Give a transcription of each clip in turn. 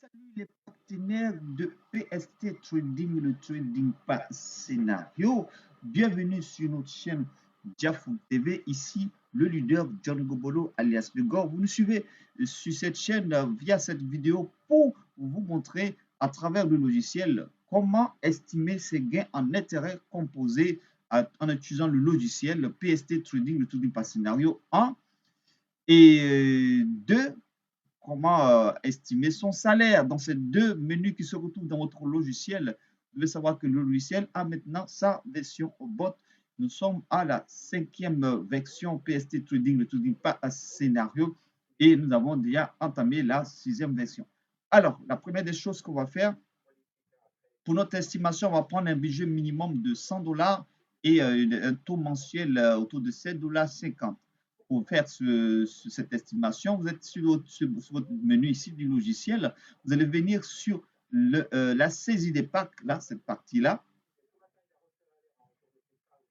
Salut les partenaires de PST Trading, le trading par scénario. Bienvenue sur notre chaîne Diafool TV. Ici, le leader John Gobolo alias Le Gore. Vous nous suivez sur cette chaîne via cette vidéo pour vous montrer à travers le logiciel comment estimer ses gains en intérêt composé en utilisant le logiciel PST Trading, le trading par scénario 1 et 2. Comment estimer son salaire dans ces deux menus qui se retrouvent dans votre logiciel. Vous devez savoir que le logiciel a maintenant sa version bot. Nous sommes à la 5e version PST Trading, le trading par scénario, et nous avons déjà entamé la 6e version. Alors, la première des choses qu'on va faire, pour notre estimation, on va prendre un budget minimum de 100 $ et un taux mensuel autour de 7,50 $ pour faire cette estimation. Vous êtes sur votre menu ici du logiciel. Vous allez venir sur la saisie des packs, là, cette partie-là.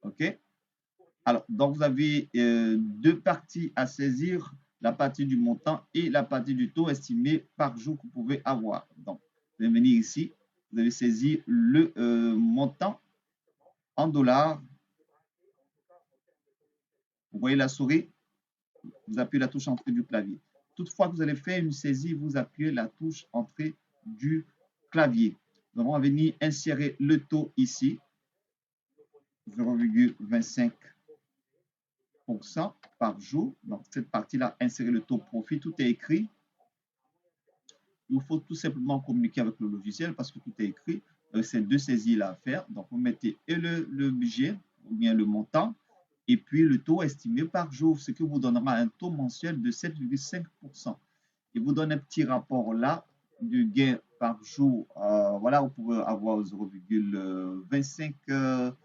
OK. Alors, donc, vous avez deux parties à saisir, la partie du montant et la partie du taux estimé par jour que vous pouvez avoir. Donc, vous allez venir ici, vous allez saisir le montant en dollars. Vous voyez la souris, vous appuyez la touche entrée du clavier. Toutefois que vous allez faire une saisie, vous appuyez la touche entrée du clavier. Nous allons venir insérer le taux ici, 0,25% par jour. Donc, cette partie-là, insérer le taux profit, tout est écrit. Il faut tout simplement communiquer avec le logiciel parce que tout est écrit. C'est deux saisies-là à faire. Donc, vous mettez le budget ou bien le montant et puis le taux estimé par jour, ce qui vous donnera un taux mensuel de 7,5%. Il vous donne un petit rapport là du gain par jour. Voilà, vous pouvez avoir 0,25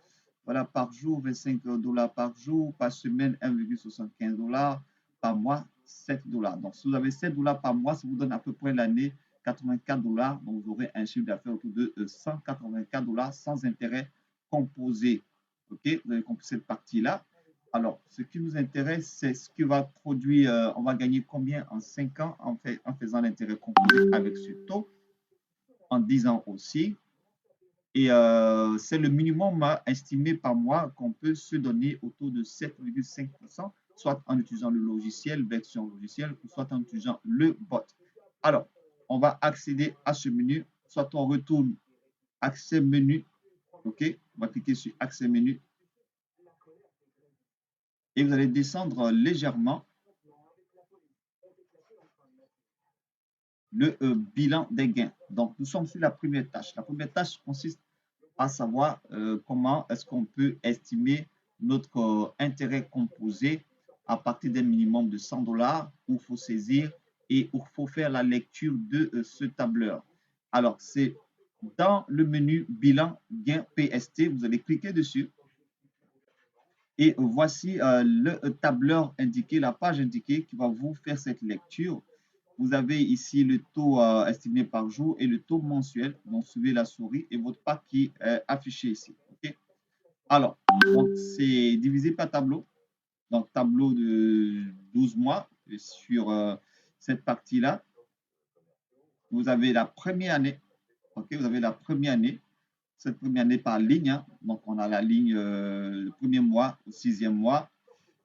voilà, par jour, 25 $ par jour, par semaine, 1,75 $, par mois, 7 $. Donc, si vous avez 7 $ par mois, ça vous donne à peu près l'année 84 $. Donc, vous aurez un chiffre d'affaires autour de 184 $ sans intérêt composé. OK, vous avez compris cette partie-là. Alors, ce qui nous intéresse, c'est ce qui va produire, on va gagner combien en 5 ans en faisant l'intérêt composé avec ce taux, en 10 ans aussi. Et c'est le minimum estimé par mois qu'on peut se donner autour de 7,5%, soit en utilisant le logiciel, version logicielle, ou soit en utilisant le bot. Alors, on va accéder à ce menu, soit on retourne accès menu, OK, on va cliquer sur accès menu, et vous allez descendre légèrement le bilan des gains. Donc, nous sommes sur la première tâche. La première tâche consiste à savoir comment est-ce qu'on peut estimer notre intérêt composé à partir d'un minimum de 100 $, où il faut saisir et où il faut faire la lecture de ce tableur. Alors, c'est dans le menu bilan gain PST, vous allez cliquer dessus. Et voici le tableur indiqué, la page indiquée qui va vous faire cette lecture. Vous avez ici le taux estimé par jour et le taux mensuel. Donc, suivez la souris et votre pack qui est affiché ici. OK? Alors, c'est divisé par tableau. Donc, tableau de 12 mois sur cette partie-là. Vous avez la première année. OK? Vous avez la première année. Cette première année par ligne. Hein. Donc, on a la ligne le premier mois au 6e mois.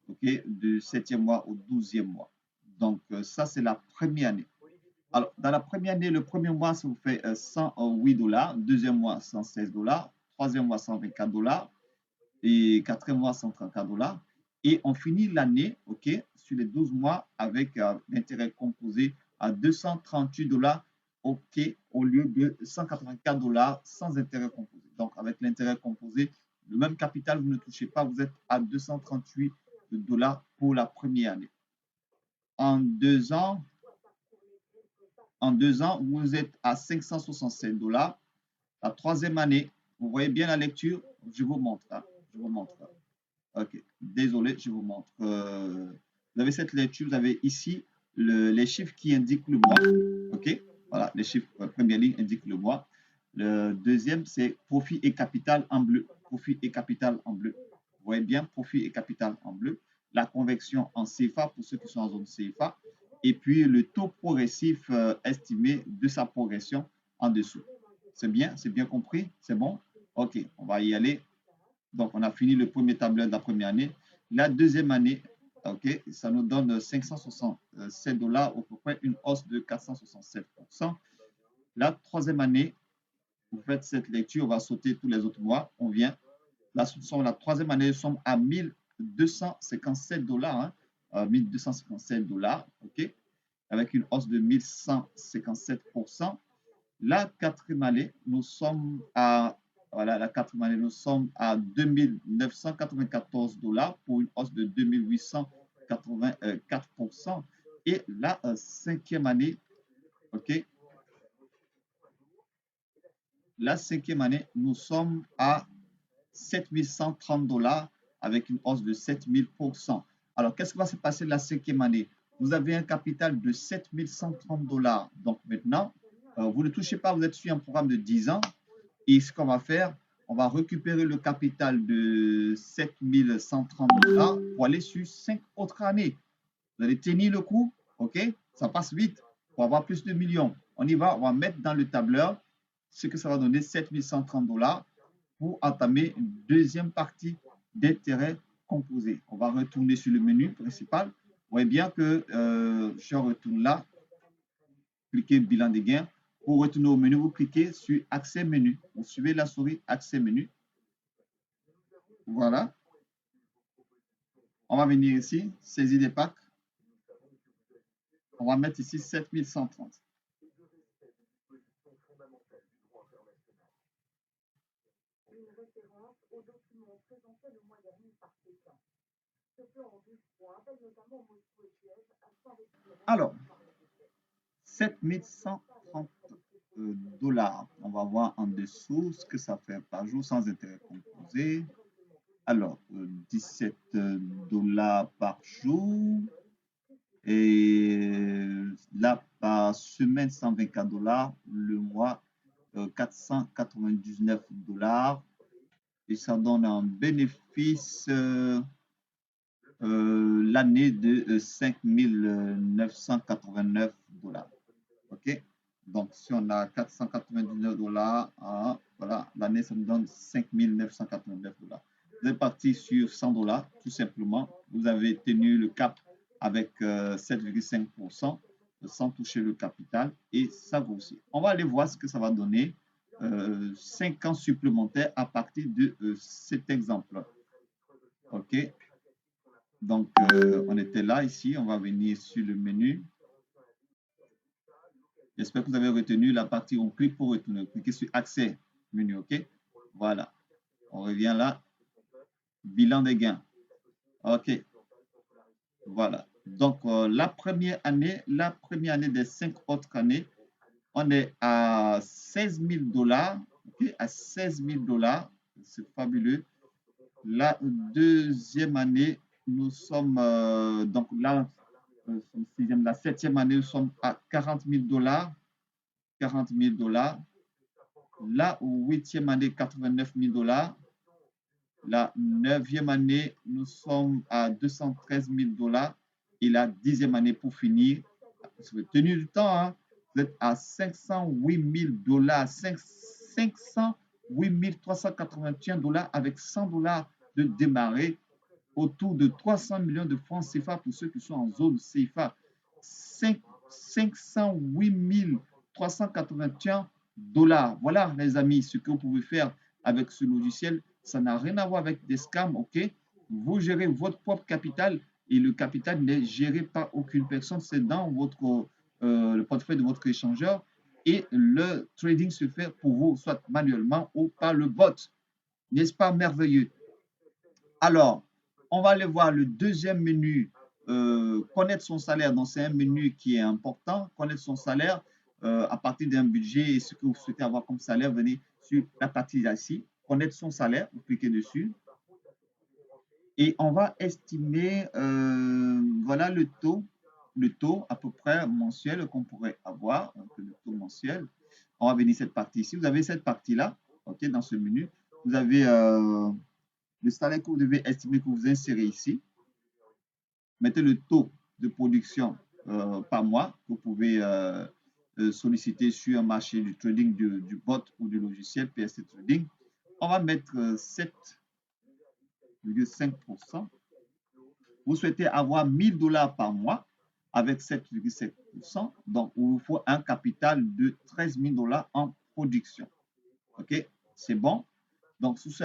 OK? Du 7e mois au 12e mois. Donc, ça, c'est la première année. Alors, dans la première année, le premier mois, ça vous fait 108 $, deuxième mois, 116 $, troisième mois, 124 $ et quatrième mois, 134 $. Et on finit l'année, OK, sur les 12 mois avec l'intérêt composé à 238 $, OK, au lieu de 184 $ sans intérêt composé. Donc, avec l'intérêt composé, le même capital, vous ne touchez pas, vous êtes à 238 $ pour la première année. En 2 ans, vous êtes à 567 $. La troisième année, vous voyez bien la lecture, je vous montre. Hein, je vous montre. OK, désolé, je vous montre. Vous avez cette lecture, vous avez ici les chiffres qui indiquent le mois. OK, voilà, les chiffres, première ligne indiquent le mois. Le deuxième, c'est profit et capital en bleu. Profit et capital en bleu. Vous voyez bien, profit et capital en bleu. La conversion en CFA pour ceux qui sont en zone CFA. et puis le taux progressif estimé de sa progression en dessous. C'est bien compris? C'est bon? OK, on va y aller. Donc, on a fini le premier tableur de la première année. La deuxième année, OK, ça nous donne 567 dollars, au peu près une hausse de 467%. La troisième année, vous faites cette lecture, on va sauter tous les autres mois, on vient. La troisième année, nous sommes à 1257 dollars, hein, 1257 dollars, OK, avec une hausse de 1157%. La quatrième année, nous sommes à, voilà, la quatrième année, nous sommes à 2994 dollars pour une hausse de 2884%. Et la cinquième année, OK, la cinquième année, nous sommes à 7130 dollars avec une hausse de 7000%. Alors, qu'est-ce qui va se passer la cinquième année? Vous avez un capital de 7130 dollars. Donc maintenant, vous ne touchez pas, vous êtes sur un programme de 10 ans. Et ce qu'on va faire, on va récupérer le capital de 7130 dollars pour aller sur 5 autres années. Vous allez tenir le coup, OK? Ça passe vite pour avoir plus de millions. On y va, on va mettre dans le tableur ce que ça va donner 7130 dollars pour entamer une deuxième partie d'intérêt composé. On va retourner sur le menu principal. Vous voyez bien que je retourne là, cliquez bilan des gains. Pour retourner au menu, vous cliquez sur accès menu. Vous suivez la souris accès menu. Voilà. On va venir ici, saisie des packs. On va mettre ici 7130. Alors, 7130 dollars. On va voir en dessous ce que ça fait par jour sans intérêt composé. Alors, 17 dollars par jour. Et là, par semaine, 124 dollars. Le mois, 499 dollars. Et ça donne un bénéfice l'année de 5989 dollars. OK? Donc, si on a 499 dollars, voilà, l'année, ça nous donne 5989 dollars. Vous êtes parti sur 100 dollars, tout simplement. Vous avez tenu le cap avec 7,5% sans toucher le capital et ça grossit. On va aller voir ce que ça va donner 5 ans supplémentaires à partir de cet exemple. OK? Donc, on était là, ici. On va venir sur le menu. J'espère que vous avez retenu la partie où on clique pour retourner. Cliquez sur accès, menu, OK? Voilà. On revient là. Bilan des gains. OK. Voilà. Donc, la première année des 5 autres années, on est à 16 000 dollars. OK? À 16 000 dollars. C'est fabuleux. La deuxième année, nous sommes, donc là, la septième année, nous sommes à 40 000 dollars. 40 000 dollars. La huitième année, 89 000 dollars. La neuvième année, nous sommes à 213 000 dollars. Et la dixième année, pour finir, vous avez tenu du temps, hein, vous êtes à 508 000 dollars. 508 381 dollars avec 100 dollars de démarrer, autour de 300 millions de francs CFA pour ceux qui sont en zone CFA. 508 381 dollars. Voilà, les amis, ce que vous pouvez faire avec ce logiciel. Ça n'a rien à voir avec des scams, OK? Vous gérez votre propre capital et le capital n'est géré par aucune personne. C'est dans le portefeuille de votre échangeur et le trading se fait pour vous, soit manuellement ou par le bot. N'est-ce pas merveilleux? Alors, on va aller voir le deuxième menu, connaître son salaire. Donc, c'est un menu qui est important. Connaître son salaire à partir d'un budget et ce que vous souhaitez avoir comme salaire, venez sur la partie ici. Connaître son salaire, vous cliquez dessus. Et on va estimer, voilà le taux à peu près mensuel qu'on pourrait avoir, donc le taux mensuel. On va venir cette partie ici. Vous avez cette partie-là, OK, dans ce menu. Vous avez le salaire que vous devez estimer que vous insérez ici. Mettez le taux de production par mois que vous pouvez solliciter sur un marché du trading du bot ou du logiciel PST Trading. On va mettre 7,5%. Vous souhaitez avoir 1000 dollars par mois avec 7,7%. Donc, il vous faut un capital de 13 000 dollars en production. OK, c'est bon. Donc, si vous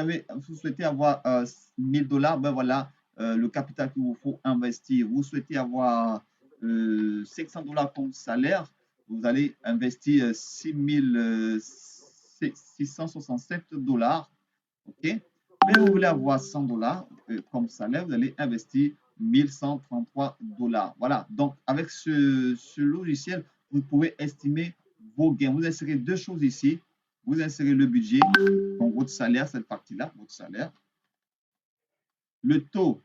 souhaitez avoir 1000 dollars, ben voilà le capital qu'il vous faut investir. Vous souhaitez avoir 500 dollars comme salaire, vous allez investir 667 dollars. OK, mais vous voulez avoir 100 dollars comme salaire, vous allez investir 1133 dollars. Voilà, donc avec ce logiciel, vous pouvez estimer vos gains. Vous insérez deux choses ici. Vous insérez le budget, donc votre salaire, cette partie-là, votre salaire. Le taux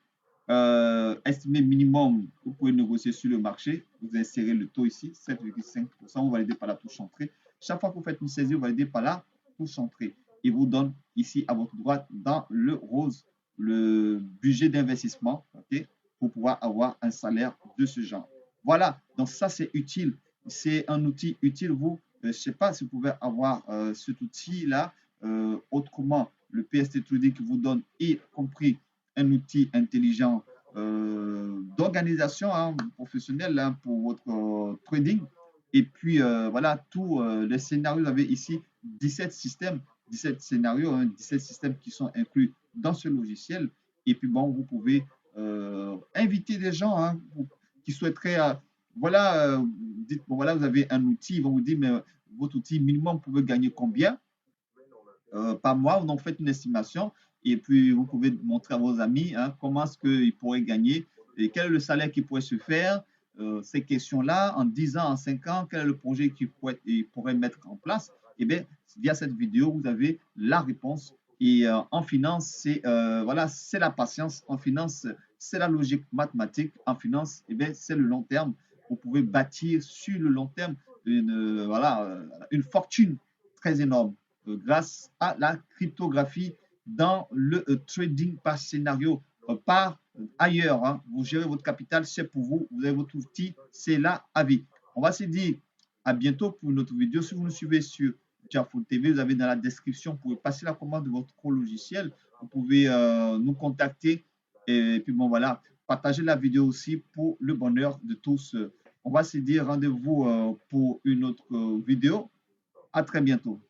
estimé minimum, vous pouvez négocier sur le marché. Vous insérez le taux ici, 7,5%. Vous validez par la touche entrée. Chaque fois que vous faites une saisie, vous validez par la touche entrée. Il vous donne ici à votre droite, dans le rose, le budget d'investissement, okay, pour pouvoir avoir un salaire de ce genre. Voilà, donc ça c'est utile. C'est un outil utile. Vous, je ne sais pas si vous pouvez avoir cet outil-là autrement. Le PST Trading qui vous donne, y compris un outil intelligent d'organisation professionnelle pour votre trading. Et puis, voilà, tous les scénarios, vous avez ici 17 systèmes, 17 scénarios, 17 systèmes qui sont inclus dans ce logiciel. Et puis, bon, vous pouvez inviter des gens qui souhaiteraient, voilà, dites, bon, voilà, vous avez un outil, ils vont vous dire, mais votre outil minimum, vous pouvez gagner combien par mois, donc faites une estimation et puis vous pouvez montrer à vos amis comment est-ce qu'ils pourraient gagner et quel est le salaire qui pourrait se faire, ces questions-là, en 10 ans, en 5 ans, quel est le projet qu'ils pourraient mettre en place. Et bien, via cette vidéo, vous avez la réponse. Et en finance, c'est voilà, c'est la patience. En finance, c'est la logique mathématique. En finance, et bien, c'est le long terme. Vous pouvez bâtir sur le long terme voilà, une fortune très énorme grâce à la cryptographie dans le trading par scénario, par ailleurs. Vous gérez votre capital, c'est pour vous. Vous avez votre outil, c'est là à vie. On va se dire à bientôt pour une autre vidéo. Si vous nous suivez sur Tiafoul TV, vous avez dans la description, vous pouvez passer la commande de votre logiciel. Vous pouvez nous contacter. Et puis bon, voilà, partagez la vidéo aussi pour le bonheur de tous. On va se dire rendez-vous pour une autre vidéo. À très bientôt.